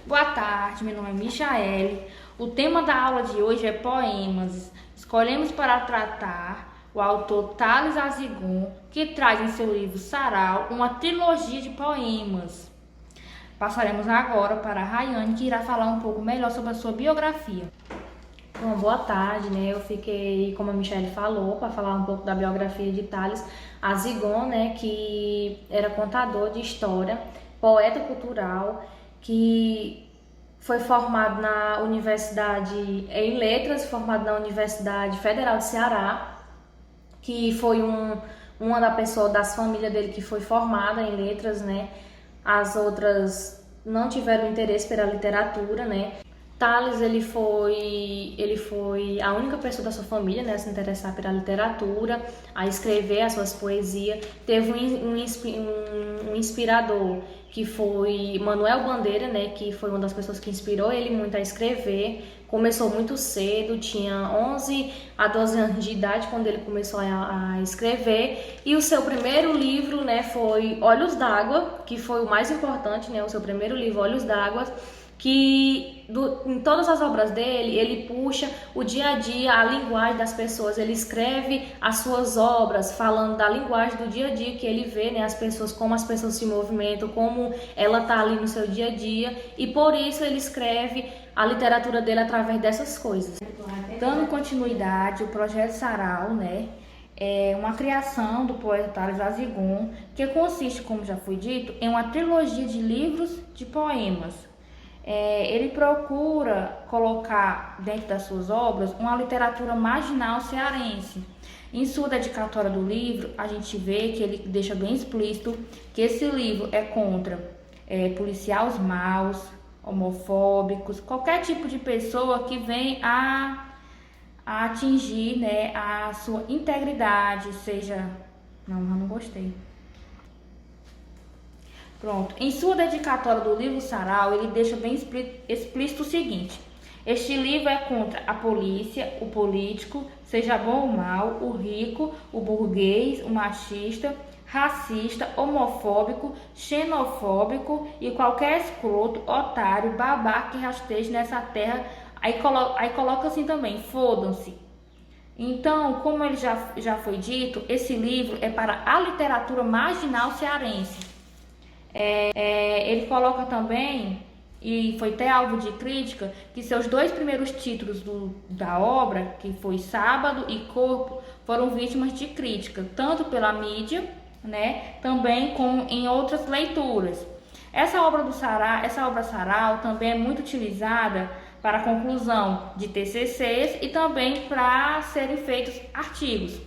Boa tarde, meu nome é Michaele. O tema da aula de hoje é poemas. Escolhemos para tratar o autor Thales Azigon, que traz em seu livro Sarau uma trilogia de poemas. Passaremos agora para a Rayane, que irá falar um pouco melhor sobre a sua biografia. Bom, boa tarde, né? Eu fiquei, como a Michelle falou, para falar um pouco da biografia de Thales Azigon, né? Que era contador de história, poeta cultural, que foi formado na Universidade em Letras, formado na Universidade Federal de Ceará, que foi uma das famílias dele que foi formada em letras, né? As outras não tiveram interesse pela literatura, né? Thales, ele foi a única pessoa da sua família, né, a se interessar pela literatura, a escrever as suas poesias. Teve um inspirador, que foi Manuel Bandeira, né, que foi uma das pessoas que inspirou ele muito a escrever. Começou muito cedo, tinha 11 a 12 anos de idade quando ele começou a escrever. E o seu primeiro livro, né, foi Olhos d'Água, que foi o mais importante, né, o seu primeiro livro, Olhos d'Água, que em todas as obras dele, ele puxa o dia a dia, a linguagem das pessoas. Ele escreve as suas obras falando da linguagem do dia a dia que ele vê, né, as pessoas, como as pessoas se movimentam, como ela tá ali no seu dia a dia, e por isso ele escreve a literatura dele através dessas coisas. Dando continuidade, o projeto Sarau, né, é uma criação do poeta Thales Azigon, que consiste, como já foi dito, em uma trilogia de livros de poemas. Ele procura colocar dentro das suas obras uma literatura marginal cearense. Em sua dedicatória do livro, a gente vê que ele deixa bem explícito que esse livro é contra policiais maus, homofóbicos, qualquer tipo de pessoa que vem a atingir, né, a sua integridade, seja... não gostei. Pronto. Em sua dedicatória do livro Sarau, ele deixa bem explícito o seguinte: este livro é contra a polícia, o político, seja bom ou mal, o rico, o burguês, o machista, racista, homofóbico, xenofóbico e qualquer escroto, otário, babaca que rasteje nessa terra. Aí coloca assim também: fodam-se. Então, como ele já foi dito, esse livro é para a literatura marginal cearense. Ele coloca também, e foi até alvo de crítica, que seus dois primeiros títulos da obra, que foi Sábado e Corpo, foram vítimas de crítica, tanto pela mídia, né, também como em outras leituras. Essa obra Sarau também é muito utilizada para a conclusão de TCCs e também para serem feitos artigos.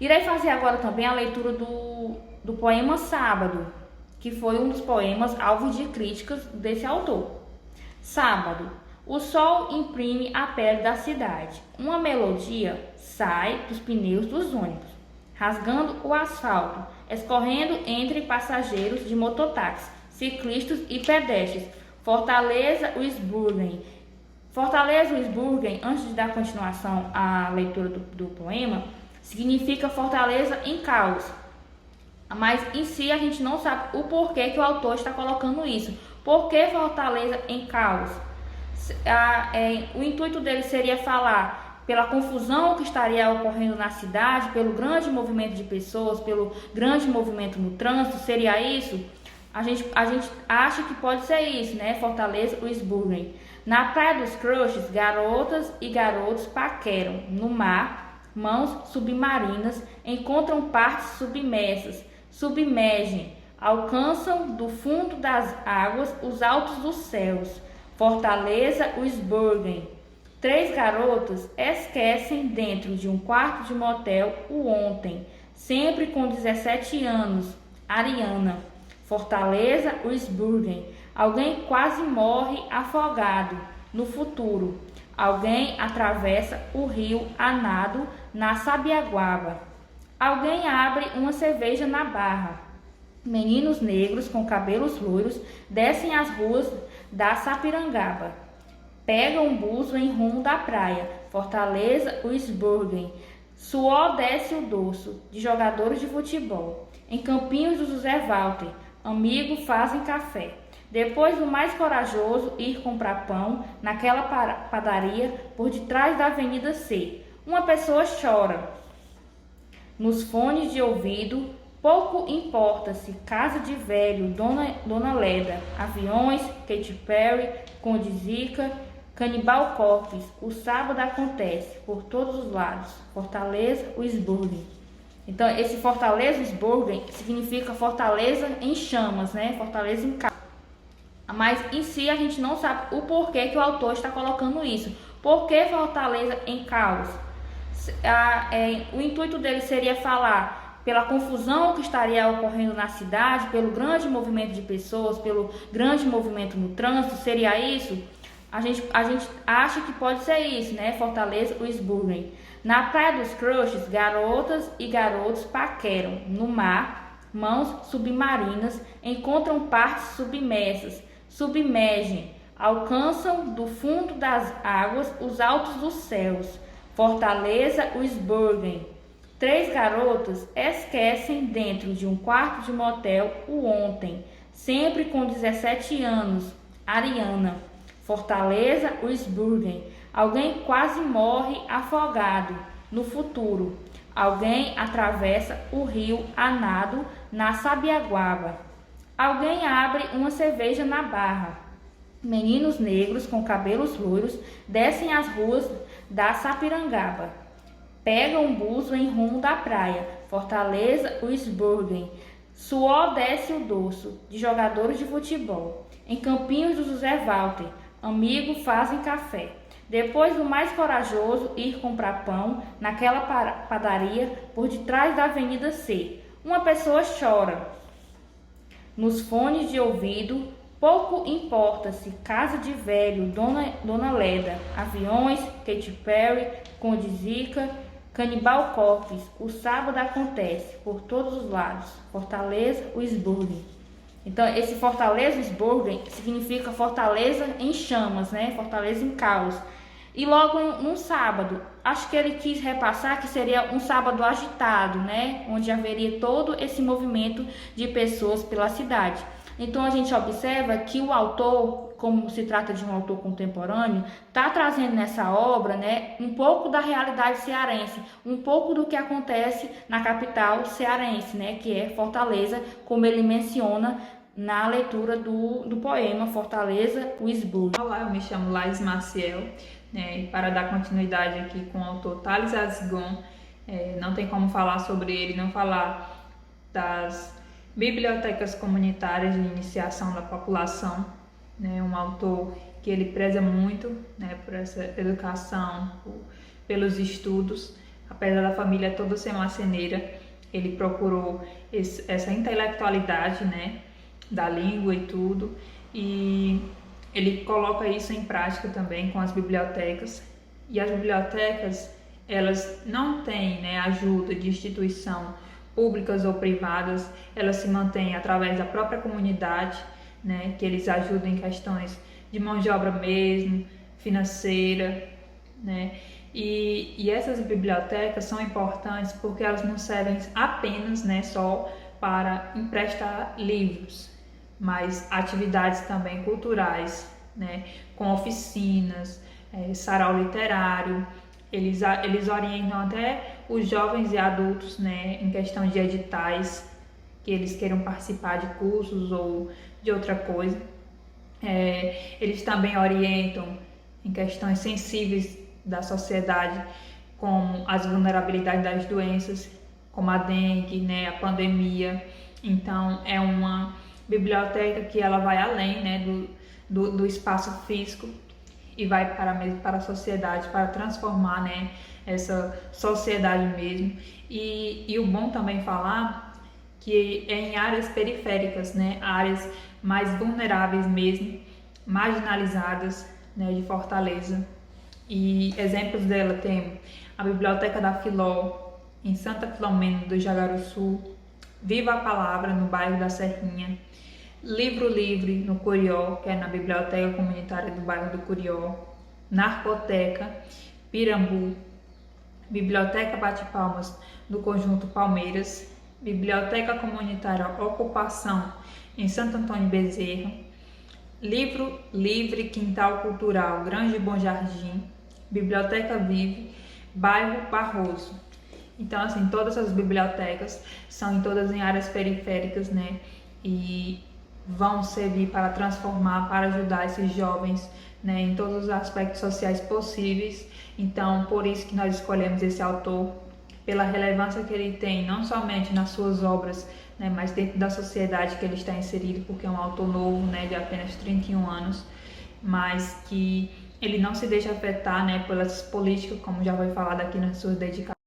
Irei fazer agora também a leitura do poema Sábado, que foi um dos poemas alvo de críticas desse autor. Sábado. O sol imprime a pele da cidade. Uma melodia sai dos pneus dos ônibus, rasgando o asfalto, escorrendo entre passageiros de mototáxi, ciclistas e pedestres. Fortaleza, Wisburgen. Fortaleza, Wisburgen, antes de dar continuação à leitura do poema, significa fortaleza em caos. Mas em si a gente não sabe o porquê que o autor está colocando isso. Por que Fortaleza em caos? O intuito dele seria falar pela confusão que estaria ocorrendo na cidade, pelo grande movimento de pessoas, pelo grande movimento no trânsito, seria isso? A gente acha que pode ser isso, né? Fortaleza, Wisburgen. Na Praia dos Crushes, garotas e garotos paqueram no mar, mãos submarinas encontram partes submersas, submergem, alcançam do fundo das águas os altos dos céus. Fortaleza, Wisburgen. 3 garotas esquecem dentro de um quarto de motel o ontem, sempre com 17 anos. Ariana. Fortaleza, Wisburgen. Alguém quase morre afogado. No futuro, alguém atravessa o rio a nado na Sabiaguaba. Alguém abre uma cerveja na barra. Meninos negros com cabelos loiros descem as ruas da Sapirangaba. Pegam um buzo em rumo da praia. Fortaleza, Wisburgen. Suor desce o dorso de jogadores de futebol. Em Campinhos do José Walter, amigos fazem café. Depois do mais corajoso ir comprar pão naquela padaria por detrás da Avenida C. Uma pessoa chora. Nos fones de ouvido, pouco importa-se, Casa de Velho, Dona Leda, Aviões, Katy Perry, Conde Zica, Cannibal Corpse, O Sábado Acontece, Por Todos os Lados, Fortaleza, Wisborgen. Então, esse Fortaleza, Wisborgen, significa fortaleza em chamas, né? Fortaleza em caos. Mas em si a gente não sabe o porquê que o autor está colocando isso. Por que Fortaleza em caos? O intuito dele seria falar pela confusão que estaria ocorrendo na cidade, pelo grande movimento de pessoas, pelo grande movimento no trânsito, seria isso? A gente acha que pode ser isso, né? Fortaleza, Wisborgen. Na Praia dos Crushes, garotas e garotos paqueram. No mar, mãos submarinas encontram partes submersas, submergem, alcançam do fundo das águas os altos dos céus. Fortaleza, Wisborgen. 3 garotas esquecem dentro de um quarto de motel o ontem, sempre com 17 anos. Ariana. Fortaleza, Wisborgen. Alguém quase morre afogado. No futuro, alguém atravessa o rio a nado na Sabiaguaba. Alguém abre uma cerveja na Barra. Meninos negros com cabelos loiros descem as ruas da Sapirangaba. Pegam um buzo em rumo da praia. Fortaleza, Wisborgen. Suor desce o dorso de jogadores de futebol. Em Campinhos do José Walter, amigos fazem café. Depois do mais corajoso ir comprar pão naquela padaria por detrás da Avenida C. Uma pessoa chora. Nos fones de ouvido, pouco importa-se, Casa de Velho, Dona Leda, Aviões, Katy Perry, Conde Zica, Cannibal Corpse, O Sábado Acontece, Por Todos os Lados, Fortaleza, Wisborgen. Então, esse Fortaleza, Wisborgen, significa fortaleza em chamas, né? Fortaleza em caos. E logo num sábado, acho que ele quis repassar que seria um sábado agitado, né? Onde haveria todo esse movimento de pessoas pela cidade. Então a gente observa que o autor, como se trata de um autor contemporâneo, está trazendo nessa obra, né, um pouco da realidade cearense, um pouco do que acontece na capital cearense, né, que é Fortaleza, como ele menciona na leitura do poema Fortaleza, Wisborgen. Olá, eu me chamo Laís Maciel, né, e para dar continuidade aqui com o autor Thales Azigon, não tem como falar sobre ele, não falar das bibliotecas comunitárias de iniciação da população, né, um autor que ele preza muito, né, por essa educação, pelos estudos, apesar da família toda ser marceneira, ele procurou essa intelectualidade, né, da língua e tudo, e ele coloca isso em prática também com as bibliotecas. E as bibliotecas, elas não têm, né, ajuda de instituição públicas ou privadas, elas se mantêm através da própria comunidade, né, que eles ajudam em questões de mão de obra mesmo, financeira, né, e essas bibliotecas são importantes porque elas não servem apenas, né, só para emprestar livros, mas atividades também culturais, né, com oficinas, sarau literário. Eles orientam até os jovens e adultos, né, em questão de editais, que eles queiram participar de cursos ou de outra coisa. Eles também orientam em questões sensíveis da sociedade, como as vulnerabilidades das doenças, como a dengue, né, a pandemia. Então, é uma biblioteca que ela vai além, né, do espaço físico e vai para a sociedade, para transformar, né, essa sociedade mesmo. E o bom também falar que é em áreas periféricas, né, áreas mais vulneráveis mesmo, marginalizadas, né, de Fortaleza. E exemplos dela tem a Biblioteca da Filó, em Santa Filomena do Jagaruçu, Viva a Palavra, no bairro da Serrinha, Livro Livre, no Curió, que é na Biblioteca Comunitária do bairro do Curió, Narcoteca, Pirambu, Biblioteca Bate Palmas, do Conjunto Palmeiras, Biblioteca Comunitária Ocupação, em Santo Antônio Bezerra, Livro Livre, Quintal Cultural, Grande Bom Jardim, Biblioteca Vive, Bairro Barroso. Então, assim, todas as bibliotecas são todas em áreas periféricas, né? E vão servir para transformar, para ajudar esses jovens, né, em todos os aspectos sociais possíveis. Então, por isso que nós escolhemos esse autor, pela relevância que ele tem, não somente nas suas obras, né, mas dentro da sociedade que ele está inserido, porque é um autor novo, né, de apenas 31 anos, mas que ele não se deixa afetar, né, pelas políticas, como já foi falado aqui nas suas dedicações.